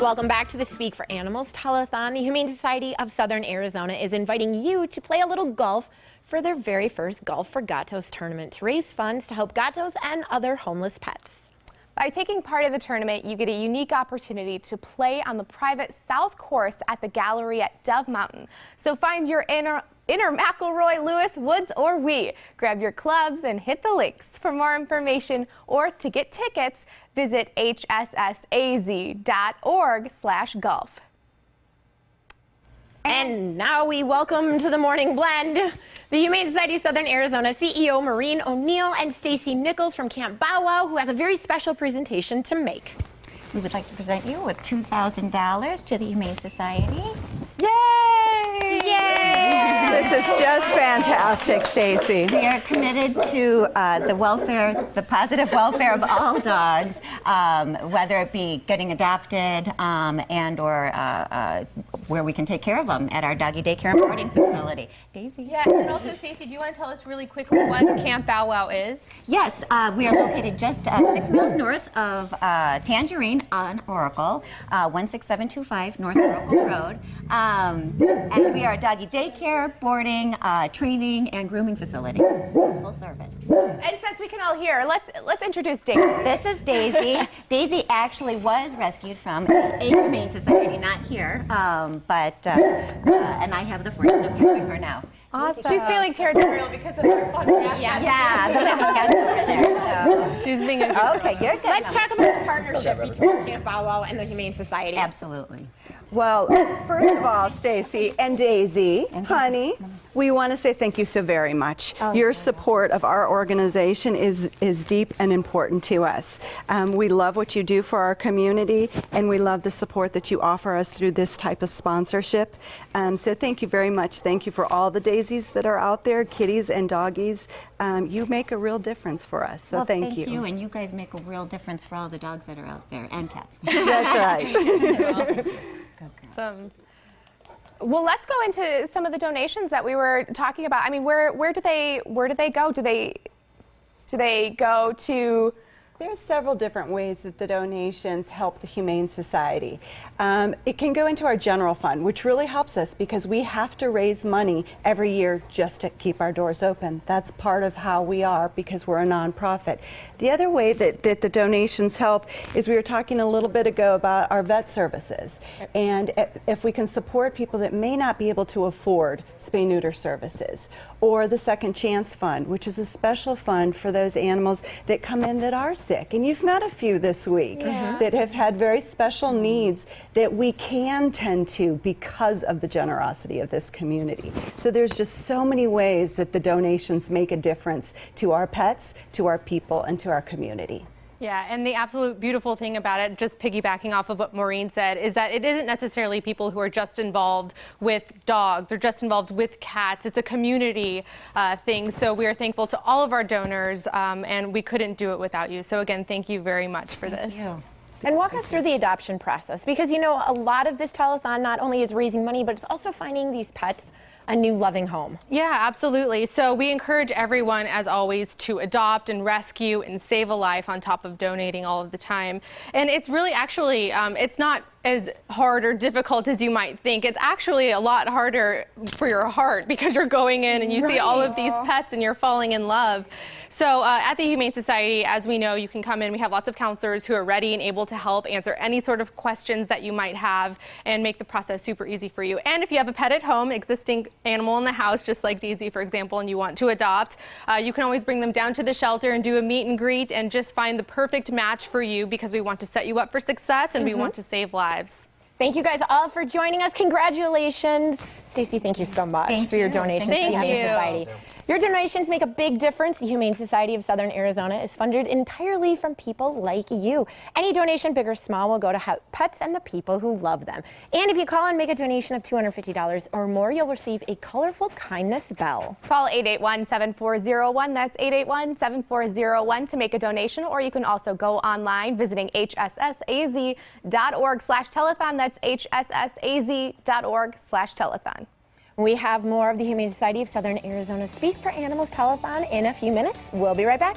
Welcome back to the Speak for Animals Telethon. The Humane Society of Southern Arizona is inviting you to play a little golf for their very first Golf for Gatos tournament to raise funds to help gatos and other homeless pets. By taking part in the tournament, you get a unique opportunity to play on the private South Course at the Gallery at Dove Mountain. So find your inner McElroy, Lewis, Woods, or Wee. Grab your clubs and hit the links. For more information or to get tickets, visit hssaz.org/golf. And now we welcome to the Morning Blend the Humane Society of Southern Arizona CEO Maureen O'Neill and Stacy Nichols from Camp Bow Wow, who has a very special presentation to make. We would like to present you with $2,000 to the Humane Society. Yay! Yay! This is just fantastic, Stacy. We are committed to the positive welfare of all dogs, whether it be getting adopted and or where we can take care of them at our doggy daycare and boarding facility. Daisy? Yeah, and also, Stacy, do you want to tell us really quickly what Camp Bow Wow is? Yes, we are located just 6 miles north of Tangerine on Oracle, 16725 North Oracle Road. And we are a doggy daycare, boarding, training, and grooming facility. Full service. And since we can all hear, let's introduce Daisy. This is Daisy. Daisy actually was rescued from a Humane Society, not here, and I have the fortune of having her now. Awesome. She's feeling territorial because of her fun grass. Yeah, the little guys over there. So. She's being a good Okay, you're good. Let's talk about the partnership between Camp Bow Wow and the Humane Society. Absolutely. Well, first of all, Stacy and Daisy, honey, we want to say thank you so very much. Your support of our organization is deep and important to us. We love what you do for our community, and we love the support that you offer us through this type of sponsorship. So thank you very much. Thank you for all the daisies that are out there, kitties and doggies. You make a real difference for us, so Well, thank you. Thank you, and you guys make a real difference for all the dogs that are out there, and cats. That's right. Well, let's go into some of the donations that we were talking about. I mean, where do they go? Do they go to? There's several different ways that the donations help the Humane Society. It can go into our general fund, which really helps us because we have to raise money every year just to keep our doors open. That's part of how we are because we're a nonprofit. The other way that the donations help is we were talking a little bit ago about our vet services. And if we can support people that may not be able to afford spay-neuter services, or the Second Chance Fund, which is a special fund for those animals that come in that are sick. And you've met a few this week that have had very special needs that we can tend to because of the generosity of this community. So there's just so many ways that the donations make a difference to our pets, to our people, and to our community. Yeah, and the absolute beautiful thing about it, just piggybacking off of what Maureen said, is that it isn't necessarily people who are just involved with dogs or just involved with cats. It's a community thing. So we are thankful to all of our donors, and we couldn't do it without you. So again, thank you very much for this. Thank you. And walk us through the adoption process, because you know a lot of this telethon not only is raising money, but it's also finding these pets a new loving home. Yeah, absolutely. So we encourage everyone, as always, to adopt and rescue and save a life on top of donating all of the time. And it's really actually, it's not as hard or difficult as you might think. It's actually a lot harder for your heart because you're going in and you see all of these pets and you're falling in love. So at the Humane Society, as we know, you can come in. We have lots of counselors who are ready and able to help answer any sort of questions that you might have and make the process super easy for you. And if you have a pet at home, existing animal in the house, just like Daisy, for example, and you want to adopt, you can always bring them down to the shelter and do a meet and greet and just find the perfect match for you because we want to set you up for success and we want to save lives. Thank you guys all for joining us. Congratulations. Stacy, thank you so much for your donations to the Humane Society. Your donations make a big difference. The Humane Society of Southern Arizona is funded entirely from people like you. Any donation, big or small, will go to help pets and the people who love them. And if you call and make a donation of $250 or more, you'll receive a colorful kindness bell. Call 881-7401. That's 881-7401 to make a donation, or you can also go online visiting hssaz.org/telethon. That's hssaz.org/telethon. We have more of the Humane Society of Southern Arizona Speak for Animals Telethon in a few minutes. We'll be right back.